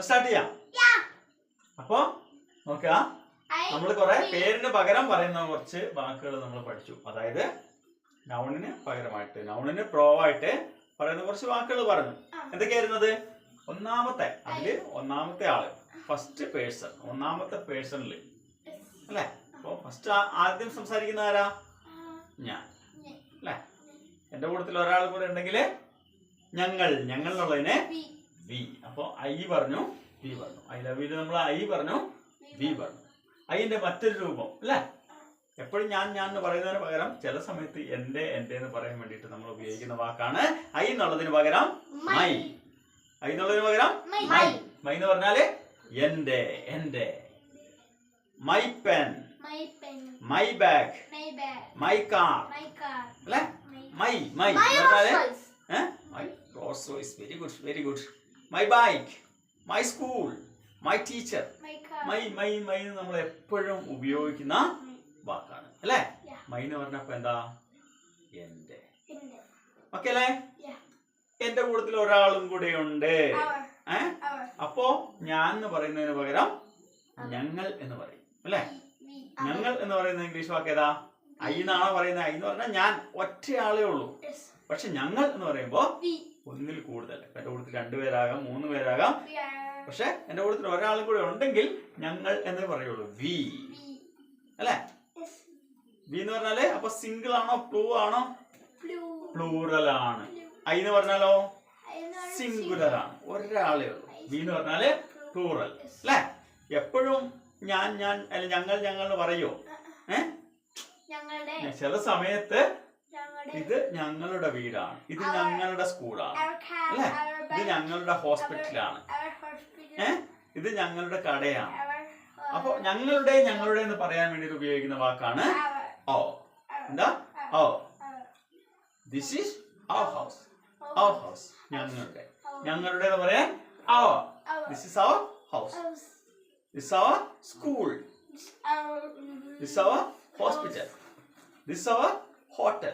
Start ചെയ്യാം. അപ്പൊ നോക്കുക, നമ്മൾ കുറെ പേരിന് പകരം പറയുന്ന കുറച്ച് വാക്കുകൾ നമ്മൾ പഠിച്ചു. അതായത് നൗണിന് പകരമായിട്ട്, നൗണിന് പ്രോവായിട്ട് പറയുന്ന കുറച്ച് വാക്കുകൾ പറഞ്ഞു. എന്തൊക്കെയായിരുന്നത്? ഒന്നാമത്തെ ആള്, ഫസ്റ്റ് പേഴ്സൺ, ഒന്നാമത്തെ പേഴ്സണില് അല്ലെ. അപ്പൊ ഫസ്റ്റ് ആദ്യം സംസാരിക്കുന്ന ആരാ? ഞാൻ അല്ലെ. എന്റെ കൂട്ടത്തിൽ ഒരാൾ കൂടെ ഉണ്ടെങ്കിൽ ഞങ്ങൾ, എന്നുള്ളതിന് വി. അപ്പൊ ഐ പറഞ്ഞു, വി പറഞ്ഞു. ഐ ലവ് യു നമ്മൾ ഐ പറഞ്ഞു, വി പറഞ്ഞു. ഐന്റെ മറ്റൊരു രൂപം അല്ലെ. എപ്പോഴും ഞാൻ എന്ന് പറയുന്നതിന് പകരം ചില സമയത്ത് എന്റെ എന്ന് പറയാൻ വേണ്ടിയിട്ട് നമ്മൾ ഉപയോഗിക്കുന്ന വാക്കാണ് ഐ എന്നുള്ളതിന് പകരം മൈ. ഐ എന്നുള്ളതിന് പകരം മൈ. മൈ എന്ന് പറഞ്ഞാല് എന്റെ. My pen, my bag, my car അല്ലെ. മൈ പറഞ്ഞാല് my Rolls Royce. Very good. My bike, my school, my teacher. My നമ്മൾ എപ്പോഴും ഉപയോഗിക്കുന്ന വാക്കാണ് അല്ലെ. മൈ എന്ന് പറഞ്ഞപ്പോ എന്താ? എന്റെ. ഓക്കെ അല്ലേ? എന്റെ കൂട്ടത്തിൽ ഒരാളും കൂടെ ഉണ്ട്. അപ്പോ ഞാൻ എന്ന് പറയുന്നതിന് പകരം ഞങ്ങൾ എന്ന് പറയും അല്ലെ. ഞങ്ങൾ എന്ന് പറയുന്ന ഇംഗ്ലീഷ് വാക്ക് ഏതാ? ഐ എന്നാണോ പറയുന്നത്? ഐ എന്ന് പറഞ്ഞാൽ ഞാൻ ഒറ്റയാളേ ഉള്ളൂ. പക്ഷെ ഞങ്ങൾ എന്ന് പറയുമ്പോ ഒന്നിൽ കൂടുതൽ. എന്റെ കൂട്ടത്തിൽ 2 പേരാകാം, 3 പേരാകാം. പക്ഷെ എന്റെ കൂട്ടത്തിൽ ഒരാളും കൂടെ ഉണ്ടെങ്കിൽ ഞങ്ങൾ എന്നേ പറയുള്ളൂ. വി അല്ലെ. വി എന്ന് പറഞ്ഞാല് അപ്പൊ സിംഗിൾ ആണോ പ്ലൂ ആണോ? പ്ലൂറൽ ആണ്. ഐ എന്ന് പറഞ്ഞാലോ സിംഗുലർ ആണ്, ഒരാളേ ഉള്ളൂ. വി എന്ന് പറഞ്ഞാല് പ്ലൂറൽ അല്ലെ. എപ്പോഴും ഞാൻ അല്ലെ ഞങ്ങൾ എന്ന് പറയോ? ചില സമയത്ത് ഇത് ഞങ്ങളുടെ വീടാണ്, ഇത് ഞങ്ങളുടെ സ്കൂളാണ് അല്ലെ, ഇത് ഞങ്ങളുടെ ഹോസ്പിറ്റലാണ്, ഇത് ഞങ്ങളുടെ കടയാണ്. അപ്പൊ ഞങ്ങളുടെ എന്ന് പറയാൻ വേണ്ടി ഉപയോഗിക്കുന്ന വാക്കാണ് ഓ. എന്താ? ഓ. This is our house. Our house ഞങ്ങളുടെ എന്ന് പറയാൻ our. This is our house. This our school. This our hospital. This our hotel.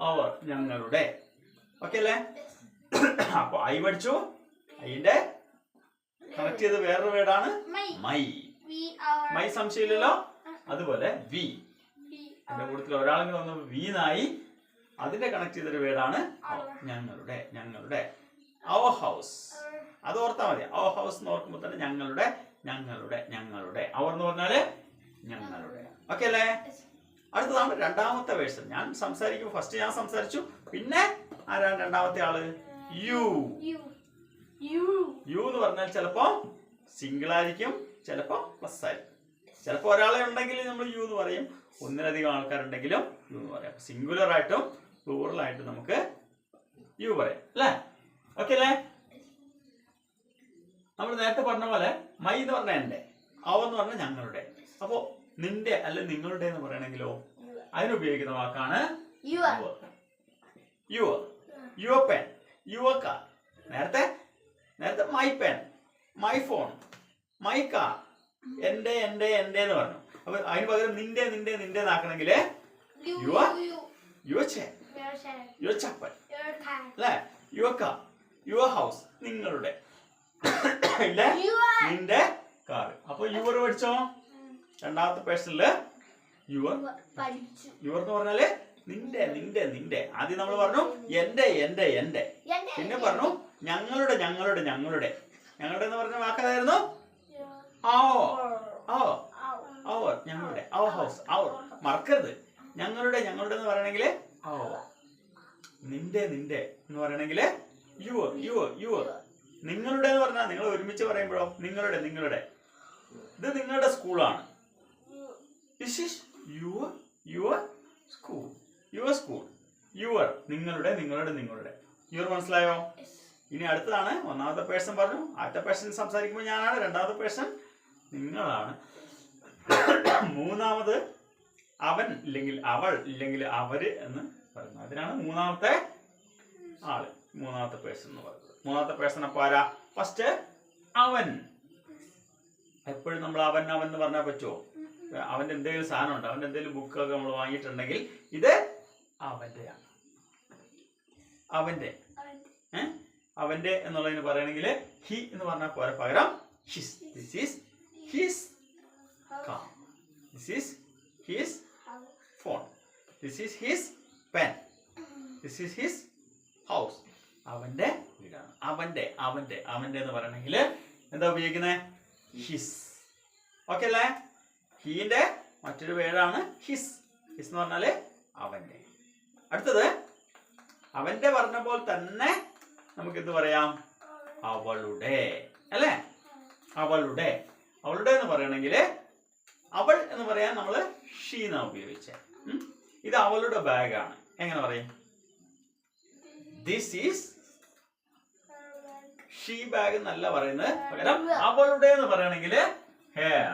Our ഞങ്ങളുടെ. ഓക്കെ അല്ലേ? അപ്പൊ ഐ പഠിച്ചു. ഐന്റെ കണക്ട് ചെയ്ത് വേറൊരു വേർഡാണ് മൈ. സംശയമില്ലല്ലോ. അതുപോലെ വി. എന്റെ കൂട്ടത്തിൽ ഒരാളെങ്കിലും വന്ന് വീനായി. അതിന്റെ കണക്ട് ചെയ്തൊരു വേർഡാണ് ഞങ്ങളുടെ. Our house. അത് ഓർത്താ മതി. അവർ ഹൗസ് എന്ന് ഓർക്കുമ്പോ തന്നെ ഞങ്ങളുടെ. അവർ എന്ന് പറഞ്ഞാല് ഞങ്ങളുടെ. ഓക്കെ അല്ലേ? അടുത്തതാണ് രണ്ടാമത്തെ വേർഷൻ. ഞാൻ സംസാരിക്കും. ഫസ്റ്റ് ഞാൻ സംസാരിച്ചു. പിന്നെ ആരാണ് രണ്ടാമത്തെ ആള്? യു. യു എന്ന് പറഞ്ഞാൽ ചിലപ്പോ സിംഗിൾ ആയിരിക്കും, ചിലപ്പോ പ്ലസ് ആയിരിക്കും. ചിലപ്പോ ഒരാളെ ഉണ്ടെങ്കിൽ നമ്മൾ യു എന്ന് പറയും, ഒന്നിലധികം ആൾക്കാരുണ്ടെങ്കിലും യു എന്ന് പറയാം. സിംഗുലർ ആയിട്ടും പ്ലൂറൽ ആയിട്ടും നമുക്ക് യു പറയാം അല്ലേ. ഓക്കെ അല്ലേ? നമ്മൾ നേരത്തെ പറഞ്ഞ പോലെ മൈ എന്ന് പറഞ്ഞാൽ എന്റെ, എന്ന് പറഞ്ഞാൽ ഞങ്ങളുടെ. അപ്പോ നിന്റെ അല്ലെ നിങ്ങളുടെ എന്ന് പറയണെങ്കിലോ അതിനുപയോഗിക്കുന്ന വാക്കാണ് യുവർ പെൻ, യുവർ കാർ. നേരത്തെ my pen, my phone, my car. എന്റെ എന്ന് പറഞ്ഞു. അപ്പൊ അതിന് പകരം നിന്റെ എന്നാക്കണമെങ്കിൽ യുവർ ചെയർ, യുവർ ചപ്പൽ അല്ലെ. യുവർ കാർ, യുവർ ഹൗസ് നിങ്ങളുടെ ഇല്ലേ, നിന്റെ കാർ. അപ്പൊ യുവർ പഠിച്ചോ? രണ്ടാമത്തെ പേഴ്സണില് യുവർ എന്ന് പറഞ്ഞാല് നിന്റെ. ആദ്യം നമ്മൾ പറഞ്ഞു എന്റെ. പിന്നെ പറഞ്ഞു ഞങ്ങളുടെ എന്ന് പറഞ്ഞ വാക്കതായിരുന്നു അവർ. ഞങ്ങളുടെ, അവർ ഹൗസ്, അവർ. മറക്കരുത്. ഞങ്ങളുടെ എന്ന് പറയണെങ്കില് നിന്റെ എന്ന് പറയണെങ്കില് യുവർ. നിങ്ങളുടെ എന്ന് പറഞ്ഞാൽ നിങ്ങൾ ഒരുമിച്ച് പറയുമ്പോഴോ നിങ്ങളുടെ. ഇത് നിങ്ങളുടെ സ്കൂളാണ്. This is your school. Your school. Your. നിങ്ങളുടെ. യുവർ മനസ്സിലായോ? ഇനി അടുത്തതാണ്. ഒന്നാമത്തെ പേഴ്സൺ പറഞ്ഞു. ആദ്യത്തെ പേഴ്സൺ സംസാരിക്കുമ്പോൾ ഞാനാണ്. രണ്ടാമത്തെ പേഴ്സൺ നിങ്ങളാണ്. മൂന്നാമത് അവൻ ഇല്ലെങ്കിൽ അവൾ ഇല്ലെങ്കിൽ അവര് എന്ന് പറയുന്നത്. അതിനാണ് മൂന്നാമത്തെ ആള്, മൂന്നാമത്തെ പേഴ്സൺ എന്ന് പറയുന്നത്. മൂന്നാമത്തെ പേഴ്സൺ അപ്പൊ ആരാ? ഫസ്റ്റ് അവൻ. എപ്പോഴും നമ്മൾ അവൻ എന്ന് പറഞ്ഞാൽ പറ്റുമോ? അവന്റെ എന്തെങ്കിലും സാധനം ഉണ്ട്, അവന്റെ എന്തെങ്കിലും ബുക്കൊക്കെ നമ്മൾ വാങ്ങിയിട്ടുണ്ടെങ്കിൽ ഇത് അവന്റെ. അവന്റെ എന്നുള്ളതിന് പറയണമെങ്കിൽ ഹി എന്ന് പറഞ്ഞാൽ പോരാ, പകരം his. This is his car. This is his phone. This is his pen. This is his house. അവന്റെ വീടാണ്. അവന്റെ അവന്റെ അവന്റെ എന്ന് പറയണമെങ്കിൽ എന്താ ഉപയോഗിക്കുന്നത്? ഹിസ്. ഓക്കെ അല്ലേ? ഹീന്റെ മറ്റൊരു പേരാണ് ഹിസ്. ഹിസ് എന്ന് പറഞ്ഞാല് അവന്റെ. അടുത്തത് അവന്റെ പറഞ്ഞ പോലെ തന്നെ നമുക്ക് എന്ത് പറയാം? അവളുടെ. അല്ലേ? അവളുടെ. അവളുടെ എന്ന് പറയണമെങ്കിൽ അവൾ എന്ന് പറയാൻ നമ്മൾ ഷീ എന്നാണ് ഉപയോഗിച്ചത്. ഇത് അവളുടെ ബാഗാണ്. എങ്ങനെ പറയും? ദിസ് ഈസ് ഷീ ബാഗ് എന്നല്ല പറയുന്നത്, പകരം അവളുടെ എന്ന് പറയണമെങ്കിൽ hair.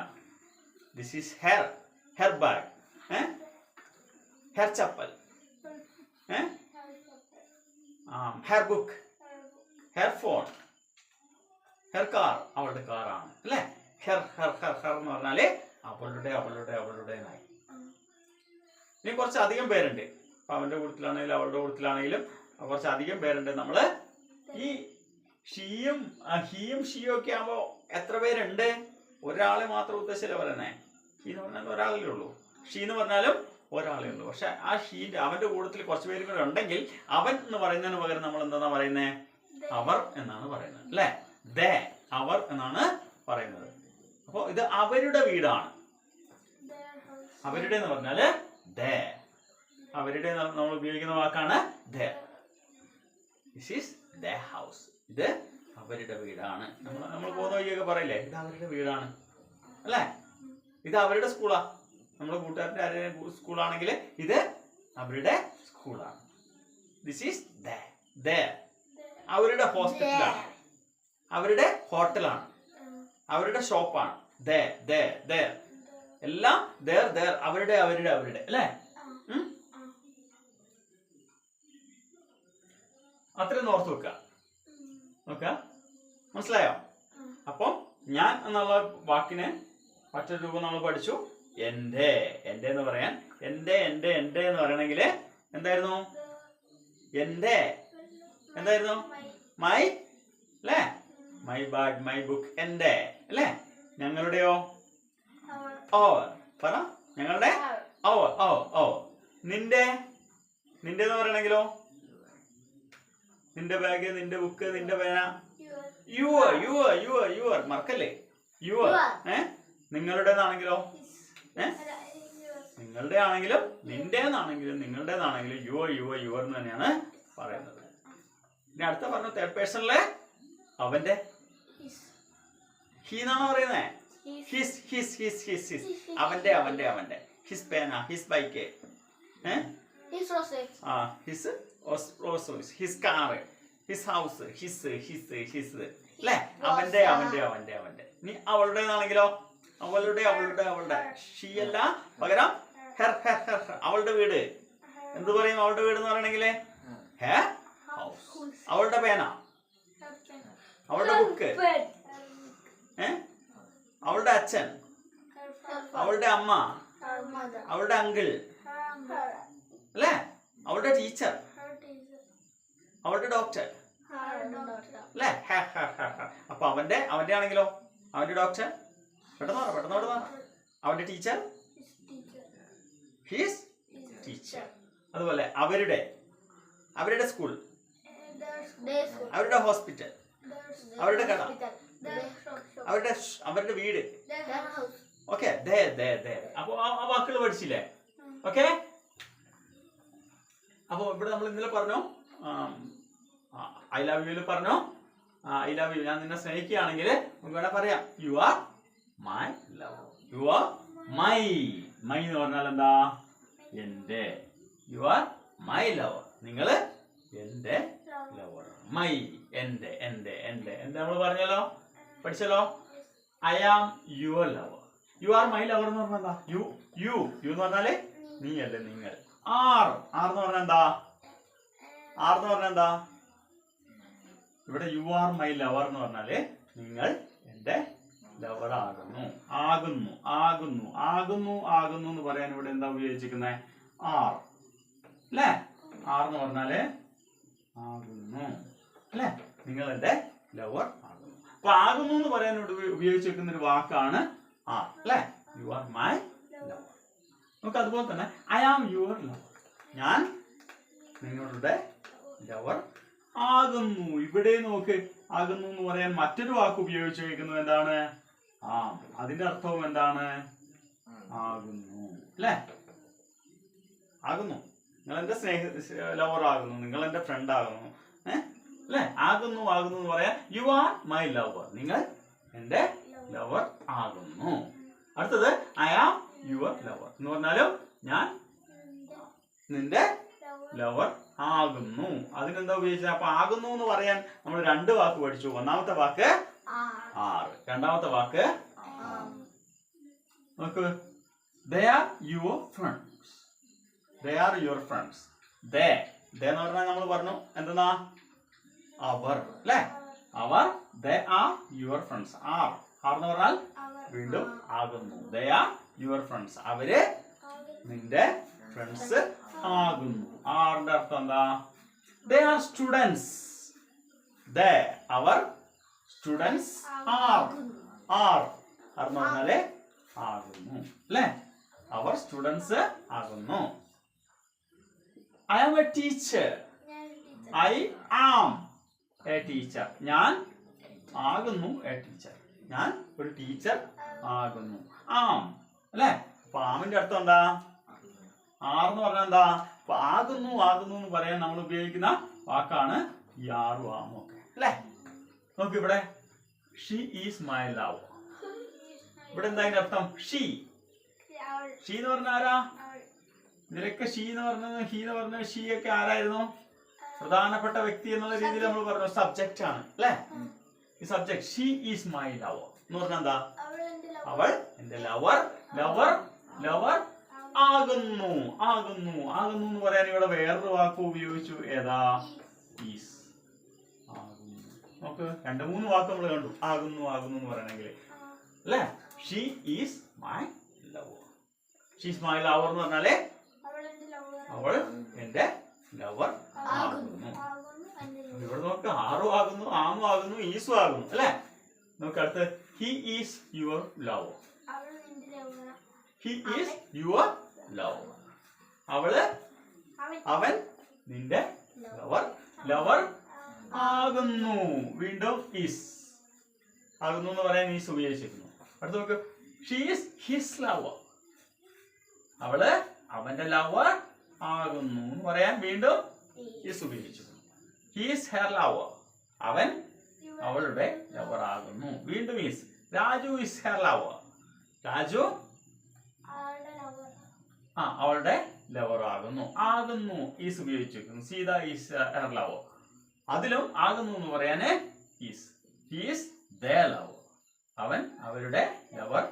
This is hair. Hair bag. Hair chappal. Hair book. Hair phone. Hair car. അവളുടെ കാറാണ്. അല്ലേ? ഹെർ ഹെർ ഹെർ ഹെർ എന്ന് പറഞ്ഞാല് അവളുടെ അവളുടെ അവളുടെ എന്നായി. ഇനി കുറച്ച് അധികം പേരുണ്ട്. അപ്പൊ അവന്റെ കൂട്ടത്തിലാണെങ്കിലും അവളുടെ കൂട്ടത്തിലാണെങ്കിലും കുറച്ച് അധികം പേരുണ്ട്. നമ്മള് ഈ ഷീയും ഹീയും ഷീയും ഒക്കെ ആകുമ്പോ എത്ര പേരുണ്ട്? ഒരാളെ മാത്രം ഉദ്ദേശിച്ചല്ലേ പറയുന്നേ. ഹീ എന്ന് പറഞ്ഞാൽ ഒരാളല്ലേ ഉള്ളൂ. ഷീ എന്ന് പറഞ്ഞാലും ഒരാളേ ഉള്ളൂ. പക്ഷെ ആ ഷീന്റെ അവന്റെ കൂട്ടത്തിൽ കുറച്ച് പേരും കൂടെ ഉണ്ടെങ്കിൽ അവൻ എന്ന് പറയുന്നതിന് പകരം നമ്മൾ എന്താ പറയുന്നത്? അവർ എന്നാണ് പറയുന്നത്. അല്ലെ? ദേ. അവർ എന്നാണ് പറയുന്നത്. അപ്പൊ ഇത് അവരുടെ വീടാണ്. അവരുടെ എന്ന് പറഞ്ഞാല് ദേ. അവരുടെ നമ്മൾ ഉപയോഗിക്കുന്ന വാക്കാണ് their. This is their house. ഇത് അവരുടെ വീടാണ്. നമ്മൾ പോകുന്ന വഴിയൊക്കെ പറയില്ലേ, ഇത് അവരുടെ വീടാണ്. അല്ലേ? ഇത് അവരുടെ സ്കൂളാ. നമ്മുടെ കൂട്ടുകാരുടെ ആരെയും സ്കൂളാണെങ്കിൽ ഇത് അവരുടെ സ്കൂളാണ്. ദിസ് ഈസ് ദേ. ദേ. അവരുടെ ഹോസ്പിറ്റലാണ്. അവരുടെ ഹോട്ടലാണ്. അവരുടെ ഷോപ്പാണ്. ദേ ദേ ദേ. എല്ലാം ദേർ ദേർ. അവരുടെ അവരുടെ അവരുടെ. അല്ലേ? അത്രയും ഓർത്ത് വെക്കുക. നോക്ക, മനസ്സിലായോ? അപ്പം ഞാൻ എന്നുള്ള വാക്കിന് മറ്റൊരു രൂപം നമ്മൾ പഠിച്ചു. എന്റെ. എന്റെ എന്ന് പറയാൻ എന്റെ എന്റെ എന്റെ എന്ന് പറയണമെങ്കിൽ എന്തായിരുന്നു? എന്റെ എന്തായിരുന്നു? മൈ. അല്ലേ? My bag, my book. എന്റെ. അല്ലേ? ഞങ്ങളുടെയോ? അവർ. പറ. ഞങ്ങളുടെ അവർ. ഓ ഓ. നിന്റെ. നിന്റെ എന്ന് പറയണെങ്കിലോ? നിന്റെ ബാഗ്, നിന്റെ ബുക്ക്, നിന്റെ പേന. യുവർ. Your your your. മറക്കല്ലേ? യുവർ. നിങ്ങളുടേതാണെങ്കിലോ? നിങ്ങളുടെ ആണെങ്കിലും നിന്റേതാണെങ്കിലും നിങ്ങളുടേതാണെങ്കിലും യുവർ യുവർ യുവർ എന്ന് തന്നെയാണ് പറയുന്നത്. ഇനി അടുത്ത പറഞ്ഞു തേർഡ് പേഴ്സണിലെ അവന്റെ. ഹി എന്നാണ് പറയുന്നേ. His his his his his. അവന്റെ അവന്റെ അവന്റെ. ഹിസ് പേന, his bike, his his car, his house, his his his. അല്ലേ? അവന്റെ അവന്റെ അവന്റെ അവന്റെ. ഇനി അവളുടേതാണെങ്കിലോ? അവളുടെ അവളുടെ അവളുടെ. ഷീ അല്ല, പകരം ഹെർ ഹെർ ഹെർ. അവളുടെ വീട്. എന്ത് പറയും അവളുടെ വീട് എന്ന് പറയണെങ്കിൽ? Hair house. അവളുടെ പേന. അവളുടെ ബുക്ക്. അവളുടെ അച്ഛൻ. അവളുടെ അമ്മ. അവളുടെ അങ്കിൾ. അല്ലേ? അവളുടെ ടീച്ചർ. അവളുടെ ഡോക്ടർ. അല്ലേ? അപ്പൊ അവന്റെ അവന്റെ ആണെങ്കിലോ? അവന്റെ ഡോക്ടർ. പെട്ടെന്ന് പറ, പെട്ടെന്ന് പെട്ടെന്ന്. അവന്റെ ടീച്ചർ. His teacher. അതുപോലെ അവരുടെ. അവരുടെ സ്കൂൾ. അവരുടെ ഹോസ്പിറ്റൽ. അവരുടെ കട. അവരുടെ അവരുടെ വീട്. ഓക്കെ. ദേ ദേ ദേ. അപ്പൊ ആ വാക്കുകൾ പഠിച്ചില്ലേ? ഓക്കെ. അപ്പൊ ഇവിടെ നമ്മൾ ഇന്നലെ പറഞ്ഞു ഐ ലവ് യു പറഞ്ഞു. ഐ ലവ് യു, ഞാൻ നിന്നെ സ്നേഹിക്കുകയാണെങ്കിൽ നമുക്ക് വേണേ പറയാം U are my love. U are my. My എന്ന് പറഞ്ഞാൽ എന്താ? എന്റെ. U are my lover. നിങ്ങള് എന്റെ ലവർ. മൈ. എന്റെ എന്റെ എന്റെ എന്റെ നമ്മൾ പറഞ്ഞല്ലോ, പഠിച്ചല്ലോ. I am your lover. You are my lover എന്ന് പറഞ്ഞാൽ എന്താ? യു യു യു എന്ന് പറഞ്ഞാല് നീ അല്ലേ, നിങ്ങൾ. ആർ. ആർ എന്ന് പറഞ്ഞാൽ എന്താ? ആർ എന്ന് പറഞ്ഞാൽ എന്താ? ഇവിടെ യു ആർ മൈ ലവർ എന്ന് പറഞ്ഞാല് നിങ്ങൾ എന്റെ ലവർ ആകുന്നു. ആകുന്നു ആകുന്നു ആകുന്നു ആകുന്നു എന്ന് പറയാൻ ഇവിടെ എന്താ ഉപയോഗിച്ചിരിക്കുന്നത്? ആർ. അല്ലേ? ആർ എന്ന് പറഞ്ഞാല് ആകുന്നു. അല്ലേ? നിങ്ങൾ എൻ്റെ ലവർ ആകുന്നു. അപ്പൊ ആകുന്നു എന്ന് പറയാൻ ഉപയോഗിച്ച് വെക്കുന്ന ഒരു വാക്കാണ് ആർ അല്ലെ. U are my lover. നമുക്ക് അതുപോലെ തന്നെ ഐ ആം യുവർ ലവർ. ഞാൻ നിങ്ങളുടെ ലവർ ആകുന്നു. ഇവിടെ നോക്ക്, ആകുന്നു എന്ന് പറയാൻ മറ്റൊരു വാക്ക് ഉപയോഗിച്ച് വയ്ക്കുന്നത് എന്താണ്? ആം. അതിന്റെ അർത്ഥവും എന്താണ്? ആകുന്നു അല്ലെ. ആകുന്നു. നിങ്ങൾ എന്റെ ലവർ ആകുന്നു, നിങ്ങൾ എന്റെ ഫ്രണ്ട് ആകുന്നു, അല്ലെ. ആകുന്നു ആകുന്നു എന്ന് പറയാൻ യു ആർ മൈ ലവർ. നിങ്ങൾ എന്റെ ലവർ ആകുന്നു. അടുത്തത് ഐ ആം യുവർ ലവർ എന്ന് പറഞ്ഞാലും ഞാൻ നിന്റെ ലവർ ആകുന്നു. അതിനെന്താ ഉപയോഗിച്ചത്? അപ്പൊ ആകുന്നു എന്ന് പറയാൻ നമ്മൾ രണ്ട് വാക്ക് പഠിച്ചു. ഒന്നാമത്തെ വാക്ക് ആർ, രണ്ടാമത്തെ വാക്ക് നോക്ക്, they are your friends. They are your friends. They എന്ന് പറഞ്ഞാൽ നമ്മൾ പറഞ്ഞു എന്തെന്നാ? അവർ അല്ലെ. അവർ they are your friends. Are എന്ന് പറഞ്ഞാൽ വീണ്ടും ആകുന്നു. They are your friends. അവര് നിന്റെ ഫ്രണ്ട്സ് ആകുന്നു. ആറിന്റെ അർത്ഥം എന്താ? They are students. They അവർ സ്റ്റുഡൻസ് ആർ എന്ന് പറഞ്ഞാല് ആകുന്നു അല്ലെ. അവർ സ്റ്റുഡൻസ് ആകുന്നു. I am a teacher. I am a teacher. ഞാൻ ആകുന്നു എ ടീച്ചർ. ഞാൻ ഒരു ടീച്ചർ ആകുന്നു. ആം അല്ലെ. അപ്പൊ ആമിന്റെ അർത്ഥം എന്താ? ആർന്ന് പറഞ്ഞാൽ എന്താ? അപ്പൊ ആകുന്നു ആകുന്നു എന്ന് പറയാൻ നമ്മൾ ഉപയോഗിക്കുന്ന വാക്കാണ് ഈ ആറും ആമും ഒക്കെ അല്ലെ. നോക്ക് ഇവിടെ, ഷീ ഈസ് മൈ ലവ്. ഇവിടെ എന്താ അതിന്റെ അർത്ഥം? ഷീ എന്ന് പറഞ്ഞ ആരാ? ഇതിലൊക്കെ ഷീ എന്ന് പറഞ്ഞത്, ഹീ എന്ന് പറഞ്ഞത്, ഷീ ഒക്കെ ആരായിരുന്നു? പ്രധാനപ്പെട്ട വ്യക്തി എന്നുള്ള രീതിയിൽ നമ്മൾ പറഞ്ഞു സബ്ജക്റ്റ് ആണ് അല്ലെ. ഈ subject she is my lover എന്ന് പറഞ്ഞാൽ എന്താ? അവൾ എന്റെ ലവർ. ലവർ ലവർ ആകുന്നു. ആകുന്നു ആകുന്നു എന്ന് പറയാൻ ഇവിടെ വേറൊരു വാക്ക് ഉപയോഗിച്ചു. ഏതാ? ഈസ്. ആകുന്നു. നമുക്ക് രണ്ട് മൂന്ന് വാക്ക് നമ്മൾ കണ്ടു ആകുന്നു ആകുന്നു എന്ന് പറയണമെങ്കിൽ അല്ലെ. She is my lover. She is my lover എന്ന് പറഞ്ഞാല് അവൾ എന്റെ ലവർ ആകുന്നു. ഇവിടെ നോക്ക്, ആറും ആകുന്നു, ആമും ആകുന്നു, ഈസും ആകുന്നു അല്ലെ. നമുക്ക് അടുത്ത് he is your lover. He is your lover. അവള് അവൻ നിന്റെ ലവർ. ലവർ ആകുന്നു. വീണ്ടും ഈസ്. ആകുന്നു എന്ന് പറയാൻ ഈസ് ഉപയോഗിച്ചിരിക്കുന്നു. അടുത്ത നോക്ക്, ഷീ ഈസ് ഹിസ് ലവർ. അവള് അവന്റെ ലവർ ആകുന്നു എന്ന് പറയാൻ വീണ്ടും ഈസ് ഉപയോഗിച്ചിരിക്കുന്നു. He is her lover. അവൻ അവളുടെ ലവർ ആകുന്നു. വീണ്ടും is. Raju is her lover. രാജു അവളുടെ ലവർ ആകുന്നു. ആകുന്നു ഈസ് ഉപയോഗിച്ചിരിക്കുന്നു. Sita is her lover. അതിലും ആകുന്നു എന്ന് പറയാന് is. He is their lover. അവൻ അവരുടെ ലവർ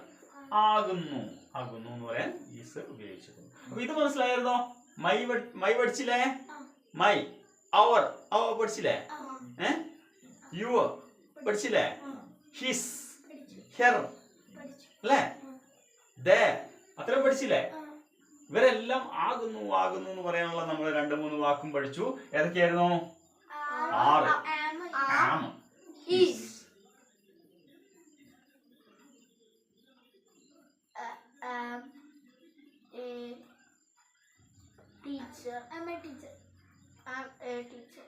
ആകുന്നു. ആകുന്നു എന്ന് പറയാൻ ഈസ് ഉപയോഗിച്ചിരിക്കുന്നു. അപ്പൊ ഇത് മനസ്സിലായിരുന്നോ? മൈ പഠിച്ചില്ലേ? മൈ. അവർ പഠിച്ചില്ലേ? യുവർ പഠിച്ചില്ലേ? ഹിസ് ഹെർ അല്ലേ? ദേ അത്രയും പഠിച്ചില്ലേ? ഇവരെല്ലാം ആകുന്നു ആകുന്നു എന്ന് പറയാനുള്ള നമ്മൾ രണ്ട് മൂന്ന് വാക്കും പഠിച്ചു. ഏതൊക്കെയായിരുന്നു? ആറ്. ആം, is. Teacher. I'm a teacher. I'm a teacher.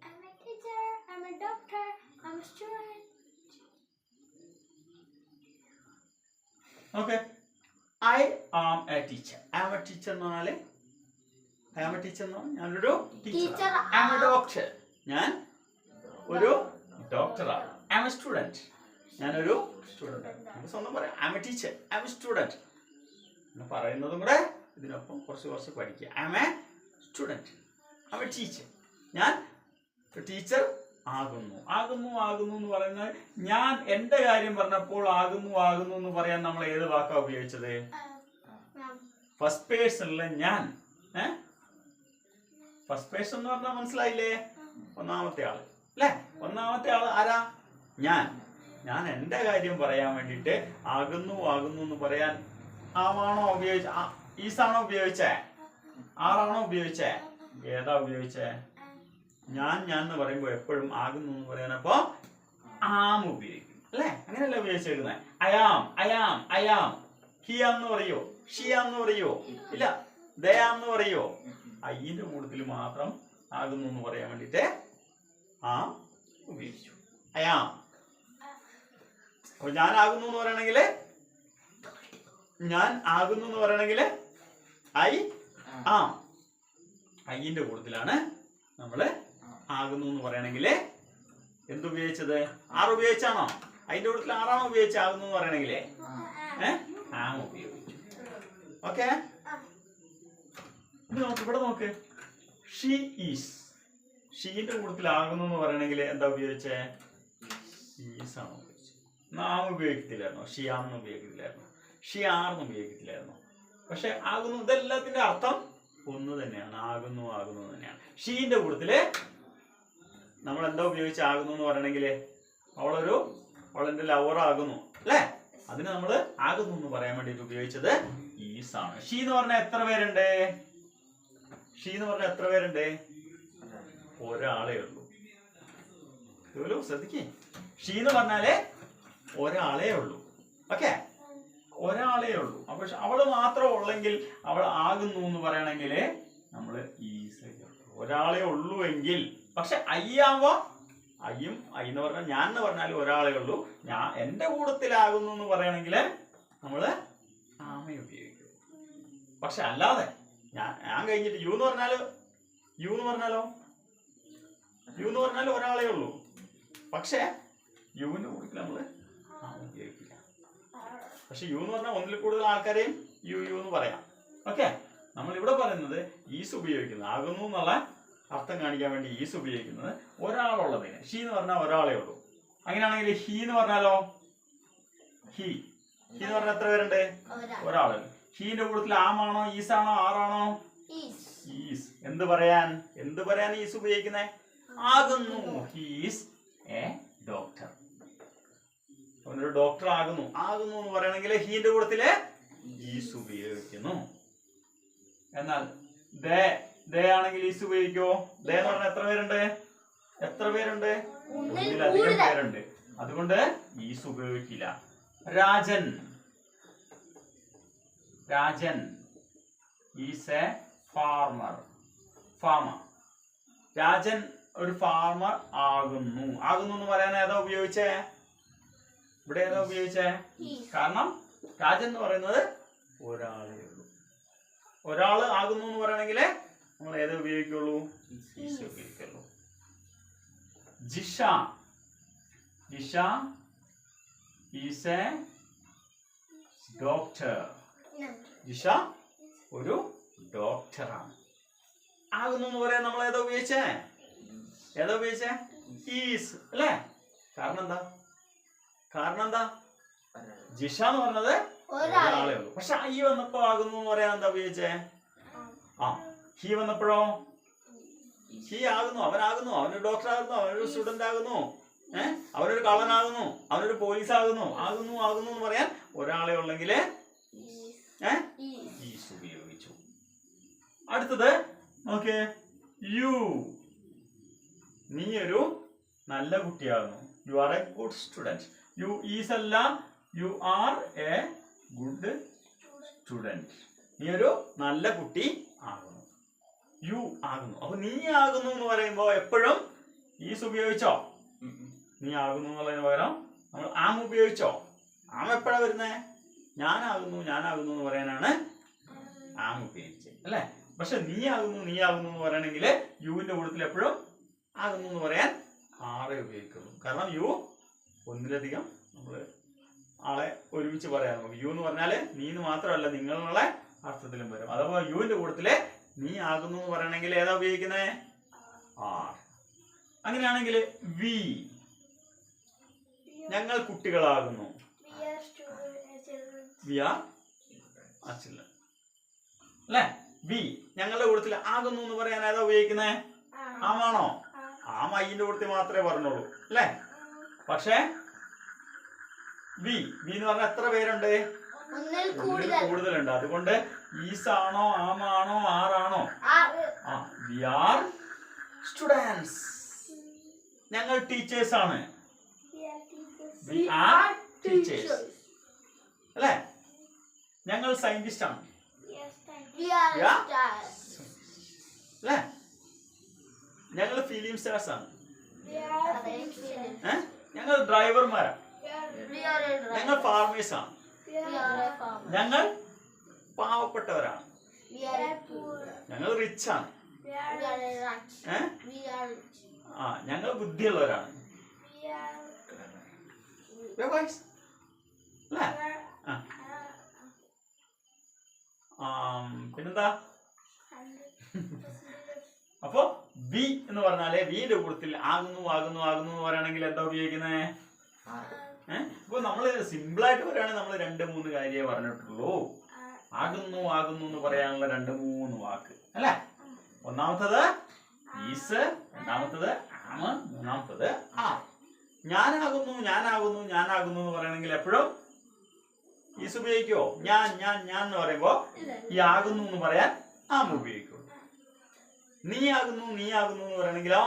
I'm a teacher. I'm a doctor. I'm a student. Okay. I am a teacher. I am a teacher എന്ന് പറഞ്ഞാല് I am a teacher എന്ന് പറഞ്ഞാൽ ഞാനൊരു teacher. I am a doctor. ഞാൻ ഒരു ഡോക്ടറാണ്. I am a student. ഞാനൊരു student. നമുക്ക് സ്വന്തം പറയാം I am a teacher. I am a student. എന്ന് പറയുന്നതും കൂടെ ഇതിനൊപ്പം കുറച്ച് പഠിക്കുക. I am a student. I am a teacher. ഞാൻ ടീച്ചർ ആകുന്നു. ആകുന്നു ആകുന്നു എന്ന് പറയുന്നത് ഞാൻ എന്റെ കാര്യം പറഞ്ഞപ്പോൾ ആകുന്നു ആകുന്നു എന്ന് പറയാൻ നമ്മൾ ഏത് വാക്കാ ഉപയോഗിച്ചത്? ഫസ്റ്റ് പേഴ്സണിലെ ഞാൻ. ഫസ്റ്റ് പേഴ്സൺ എന്ന് പറഞ്ഞാൽ മനസ്സിലായില്ലേ? ഒന്നാമത്തെ ആള് അല്ലെ. ഒന്നാമത്തെ ആള് ആരാ? ഞാൻ എന്റെ കാര്യം പറയാൻ വേണ്ടിട്ട് ആകുന്നു ആകുന്നു എന്ന് പറയാൻ ആണോ ഉപയോഗിച്ച? ഈസാണോ ഉപയോഗിച്ചേ? ആറാണോ ഉപയോഗിച്ചേ? ഏതാ ഉപയോഗിച്ചേ? ഞാൻ എന്ന് പറയുമ്പോൾ എപ്പോഴും ആകുന്നു എന്ന് പറയാനപ്പോ ആം ഉപയോഗിക്കും അല്ലെ? അങ്ങനെയല്ല ഉപയോഗിച്ചേക്കുന്നത്. I am I am I am. ഹിയാം എന്ന് പറയോ? ഷിയാം എന്ന് പറയോ? ഇല്ല. ദയാം എന്ന് പറയോ? അയ്യന്റെ കൂട്ടത്തിൽ മാത്രം ആകുന്നു എന്ന് പറയാൻ വേണ്ടിട്ട് ആ ഉപയോഗിച്ചു. അയാം. അപ്പൊ ഞാൻ ആകുന്നു എന്ന് പറയണെങ്കില് ഐ ആം. അയ്യന്റെ കൂട്ടത്തിലാണ് നമ്മള് ആകുന്നു എന്ന് പറയണെങ്കില് എന്തുപയോഗിച്ചത്? ആർ ഉപയോഗിച്ചാണോ? അതിന്റെ കൂട്ടത്തിൽ ആറാണോ ഉപയോഗിച്ച ആകുന്നു എന്ന് പറയണെങ്കിലേ ആം ഉപയോഗിച്ചു. ഓക്കെ, നോക്ക് ഇവിടെ നോക്ക്. She is. ഷീന്റെ കൂട്ടത്തിൽ ആകുന്നു എന്ന് പറയണെങ്കില് എന്താ ഉപയോഗിച്ചേ? ഈസ് ആണ് ഉപയോഗിച്ചത്. നാം ഉപയോഗിക്കത്തില്ലായിരുന്നോ? ഷിയാന്ന് ഉപയോഗിക്കത്തില്ലായിരുന്നു, ഷിയാർന്ന് ഉപയോഗിക്കത്തില്ലായിരുന്നു. പക്ഷെ ആകുന്നു, ഇതെല്ലാത്തിന്റെ അർത്ഥം ഒന്ന് തന്നെയാണ്. ആകുന്നു ആകുന്നു തന്നെയാണ്. ഷീന്റെ കൂട്ടത്തില് നമ്മൾ എന്താ ഉപയോഗിച്ച് ആകുന്നു എന്ന് പറയണെങ്കില് അവളെന്റെ ലവർ ആകുന്നു അല്ലെ? അതിന് നമ്മൾ ആകുന്നു എന്ന് പറയാൻ വേണ്ടിട്ട് ഉപയോഗിച്ചത് ഈസ് ആണ്. ഷീ എന്ന് പറഞ്ഞാൽ എത്ര പേരുണ്ട്? ഷീ എന്ന് പറഞ്ഞാൽ എത്ര പേരുണ്ട്? ഒരാളേ ഉള്ളൂ. ശ്രദ്ധിക്കേ, ഷീ എന്ന് പറഞ്ഞാല് ഒരാളേ ഉള്ളൂ. ഓക്കെ, ഒരാളേ ഉള്ളൂ. അപ്പൊ അവള് മാത്രം ഉള്ളെങ്കിൽ അവൾ ആകുന്നു എന്ന് പറയണെങ്കില് നമ്മള് ഈസ്. ഒരാളെ ഉള്ളൂ എങ്കിൽ. പക്ഷെ അയ്യാവോ? അയ്യും ഐ എന്ന് പറഞ്ഞാൽ ഞാൻ എന്ന് പറഞ്ഞാൽ ഒരാളേ ഉള്ളൂ. ഞാൻ എന്റെ കൂട്ടത്തിലാകുന്നു എന്ന് പറയണെങ്കില് നമ്മള് ആമ ഉപയോഗിക്കും. പക്ഷെ അല്ലാതെ ഞാൻ കഴിഞ്ഞിട്ട് യു എന്ന് പറഞ്ഞാലോ? യു എന്ന് പറഞ്ഞാൽ ഒരാളേ ഉള്ളൂ. പക്ഷെ യുവിന്റെ കൂട്ടത്തിൽ നമ്മള് ആമ ഉപയോഗിക്കില്ല. പക്ഷെ യു എന്ന് പറഞ്ഞാൽ ഒന്നിൽ കൂടുതൽ ആൾക്കാരെയും യു എന്ന് പറയാം. ഓക്കെ, നമ്മൾ ഇവിടെ പറയുന്നത് ഈസ് ഉപയോഗിക്കുന്നത്, ആകുന്നു എന്നുള്ള അർത്ഥം കാണിക്കാൻ വേണ്ടി ഈസ് ഉപയോഗിക്കുന്നത് ഒരാളുള്ളതിന്. ഷീ എന്ന് പറഞ്ഞാൽ ഒരാളേ ഉള്ളൂ. അങ്ങനെയാണെങ്കിൽ ഹി എന്ന് പറഞ്ഞാലോ? ഹി എന്ന് പറഞ്ഞാൽ എത്ര പേരുണ്ട്? ഒരാള്. ഹീന്റെ കൂട്ടത്തിൽ ആമാണോ ഈസാണോ ആറാണോ? ഈസ്. എന്ത് പറയാൻ ഈസ് ഉപയോഗിക്കുന്നേ? ആകുന്നു. He's A doctor. അവനൊരു ഡോക്ടർ ആകുന്നു എന്ന് പറയണമെങ്കിൽ ഹീന്റെ കൂട്ടത്തില് ഈസ് ഉപയോഗിക്കുന്നു. എന്നാൽ ദേ ആണെങ്കിൽ ഈസ് ഉപയോഗിക്കുവോ? ദേ എന്ന് പറഞ്ഞാൽ എത്ര പേരുണ്ട്? ഒന്നിലധികം പേരുണ്ട്. അതുകൊണ്ട് ഈസ് ഉപയോഗിക്കില്ല. Rajan is A farmer. Rajan ഒരു ഫാർമർ ആകുന്നു എന്ന് പറയാൻ ഏതാ ഉപയോഗിച്ചേ? ഇവിടെ ഏതാ ഉപയോഗിച്ചേ? കാരണം രാജൻ എന്ന് പറയുന്നത് ഒരാളേ ഉള്ളൂ. ഒരാള് ആകുന്നു എന്ന് പറയണെങ്കില് നമ്മൾ ഏതാ ഉപയോഗിക്കുള്ളൂ? ഈസ് ഉപയോഗിക്കുള്ളൂ. Jisha is a doctor. Jisha ഒരു ഡോക്ടറാണ്. ആകുന്നു എന്ന് പറയാൻ നമ്മൾ ഏതാ ഉപയോഗിച്ചേ? ഈസ് അല്ലേ? കാരണം എന്താ? ജിഷ എന്ന് പറഞ്ഞത് ഒരാളേ ഉള്ളൂ. പക്ഷെ ഐ വന്നപ്പോ ആകുന്നു എന്ന് പറയാൻ എന്താ ഉപയോഗിച്ചേ? ഹി വന്നപ്പോഴോ? ഹി ആകുന്നു, അവനൊരു ഡോക്ടർ ആകുന്നു, അവനൊരു സ്റ്റുഡന്റ് ആകുന്നു, അവനൊരു കള്ളനാകുന്നു, അവനൊരു പോലീസ് ആകുന്നു എന്ന് പറയാൻ ഒരാളെ ഉള്ളെങ്കിൽ ഈസ് ഉപയോഗിച്ചു. അടുത്തത് നോക്കേ, യു. നീ ഒരു നല്ല കുട്ടിയാകുന്നു. You are a good student. You is അല്ല, you are a good student. നീ ഒരു നല്ല കുട്ടി ആകുന്നു. യു ആകുന്നു. അപ്പൊ നീ ആകുന്നു എന്ന് പറയുമ്പോ എപ്പോഴും ഈസ് ഉപയോഗിച്ചോ? നീ ആകുന്നു എന്നുള്ളതിന് പകരം നമ്മൾ ആം ഉപയോഗിച്ചോ? ആം എപ്പോഴാ വരുന്നേ? ഞാനാകുന്നു എന്ന് പറയാനാണ് ആം ഉപയോഗിച്ചത് അല്ലെ? പക്ഷെ നീ ആകുന്നു എന്ന് പറയണെങ്കിൽ യുവിന്റെ കൂട്ടത്തിൽ എപ്പോഴും ആകുന്നു എന്ന് പറയാൻ ആറെ ഉപയോഗിക്കുള്ളൂ. കാരണം യു ഒന്നിലധികം നമ്മള് ആളെ ഒരുമിച്ച് പറയാം. നമുക്ക് യു എന്ന് പറഞ്ഞാല് നീ എന്ന് മാത്രമല്ല, നിങ്ങളുള്ള അർത്ഥത്തിലും വരും. അഥവാ യുവിന്റെ കൂട്ടത്തില് നീ ആകുന്നു എന്ന് പറയണെങ്കിൽ ഏതാ ഉപയോഗിക്കുന്നേ? ആർ. അങ്ങനെയാണെങ്കിൽ വി. ഞങ്ങൾ കുട്ടികളാകുന്നു. വി ആർ children അല്ലെ? വി ഞങ്ങളുടെ കൂട്ടത്തിൽ ആകുന്നു എന്ന് പറയാൻ ഏതാ ഉപയോഗിക്കുന്നേ? ആമാണോ? ആം ഐന്റെ കൂട്ടത്തിൽ മാത്രമേ പറഞ്ഞോളൂ അല്ലെ? പക്ഷെ വി എന്ന് പറഞ്ഞാൽ എത്ര പേരുണ്ട്? കൂടുതലുണ്ട്. അതുകൊണ്ട് ഈസ് ആണോ, ആമാണോ, ആറാണോ? We are students. ഞങ്ങൾ ടീച്ചേഴ്സ് ആണ്. We are teachers. We are teachers. അല്ലേ? ഞങ്ങൾ സയന്റിസ്റ്റ് ആണ്. Yes, thank you. We are Yeah. stars. അല്ലേ? ഞങ്ങൾ ഫിലിം സ്റ്റാർസ് ആണ്. We are അതെ, teachers. ഞങ്ങൾ ഡ്രൈവർമാരാണ്. We are a ഞങ്ങൾ driver. ഫാർമേഴ്സ് ആണ്. We We are are a farmer. ഞങ്ങൾ പാവപ്പെട്ടവരാണ്. We are a poor. ഞങ്ങൾ റിച്ച് ആണ്. We We are are a rich. We are rich. ഞങ്ങൾ ബുദ്ധിയുള്ളവരാണ്. we are Wise. അല്ലേ? ആ. പിന്നെന്താ? 100%. അപ്പൊ ബി എന്ന് പറഞ്ഞാല് ബിയുടെ കൂട്ടത്തിൽ ആകുന്നു ആകുന്നു ആകുന്നു എന്ന് പറയുകയാണെങ്കിൽ എന്താ ഉപയോഗിക്കുന്നത്? ഇപ്പൊ നമ്മള് സിമ്പിൾ ആയിട്ട് പറയുകയാണെങ്കിൽ നമ്മൾ 2-3 കാര്യമേ പറഞ്ഞിട്ടുള്ളൂ. ആകുന്നു ആകുന്നു എന്ന് പറയാനുള്ള 2-3 വാക്ക് അല്ലേ? ഒന്നാമത്തത് ഈസ്, രണ്ടാമത്തത് ആമ, മൂന്നാമത്തത് ആ. ഞാനാകുന്നു ഞാനാകുന്നു ഞാനാകുന്നു എന്ന് പറയണമെങ്കിൽ എപ്പോഴും ഈസ് ഉപയോഗിക്കുവോ? ഞാൻ ഞാൻ ഞാൻ എന്ന് പറയുമ്പോ ഈ ആകുന്നു എന്ന് പറയാൻ ആമ ഉപയോഗിക്കുള്ളൂ. നീ ആകുന്നു നീ ആകുന്നു എന്ന് പറയണെങ്കിലോ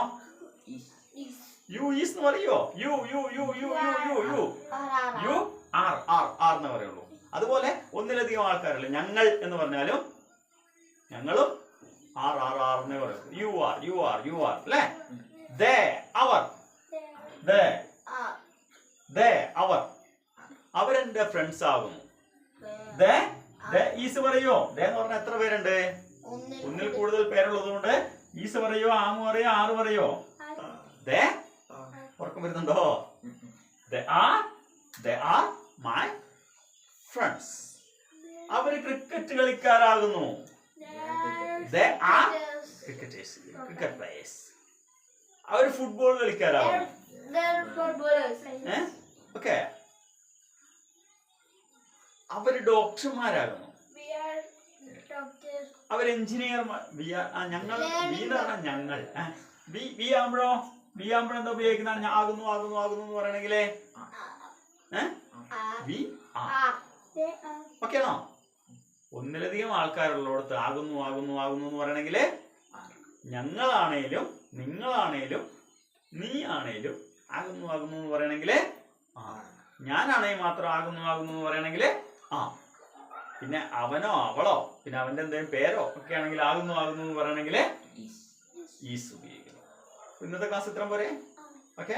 യു ഈസ് എന്ന് പറയോ? You you you you you you you you are are are എന്ന് പറയുള്ളൂ. അതുപോലെ ഒന്നിലധികം ആൾക്കാരല്ലേ ഞങ്ങൾ എന്ന് പറഞ്ഞാലും ഞങ്ങളും ആർ ആർ ആർ എന്നേ പറയുള്ളൂ. You are you are you are അല്ലേ? ദേ അവർ, ദേ ദേ അവർ, അവരെന്റെ ഫ്രണ്ട്സ് ആകുന്നു. ദേ ദേ ഈസ് പറയോ? ദേ എന്ന് പറഞ്ഞാൽ എത്ര പേരുണ്ട്? ഒന്നിൽ കൂടുതൽ പേരുള്ളത് കൊണ്ട് ഈസ് പറയോ ആമ പറയോ ആറ് പറയോ? ദേ ഉറക്കം വരുന്നുണ്ടോ? They are my friends. അവര് ക്രിക്കറ്റ് കളിക്കാരാകുന്നു. They are cricketers, cricket players. അവര് ഫുട്ബോൾ കളിക്കാരാകുന്നു. They are footballers. ഓക്കെ. അവര് ഡോക്ടർമാരാകുന്നു. We are doctors. അവര് എഞ്ചിനീയർമാർ. ഞങ്ങൾ ഞങ്ങൾ ബി ആകുമ്പോഴോ എന്താ ഉപയോഗിക്കുന്ന? ആകുന്നു ആകുന്നു ആകുന്നു എന്ന് പറയണെങ്കിലേ we are. They are okay ആണോ? ഒന്നിലധികം ആൾക്കാരുള്ളിടത്ത് ആകുന്നു ആകുന്നു ആകുന്നു എന്ന് പറയണെങ്കില് ഞങ്ങളാണേലും നിങ്ങളാണേലും നീ ആണേലും ആകുന്നു ആകുന്നു എന്ന് പറയണെങ്കില് ഞാനാണെങ്കിൽ മാത്രം ആകുന്നു ആകുന്നു എന്ന് പറയണെങ്കില് പിന്നെ അവനോ അവളോ പിന്നെ അവന്റെ എന്തെങ്കിലും പേരോ ഒക്കെ ആണെങ്കിൽ ആകുന്നു ആകുന്നു എന്ന് പറയണെങ്കില് ഈസ് ഉപയോഗിക്കുന്നു. ഇന്നത്തെ ക്ലാസ് ഇത്രയും പോരെ? ഓക്കെ.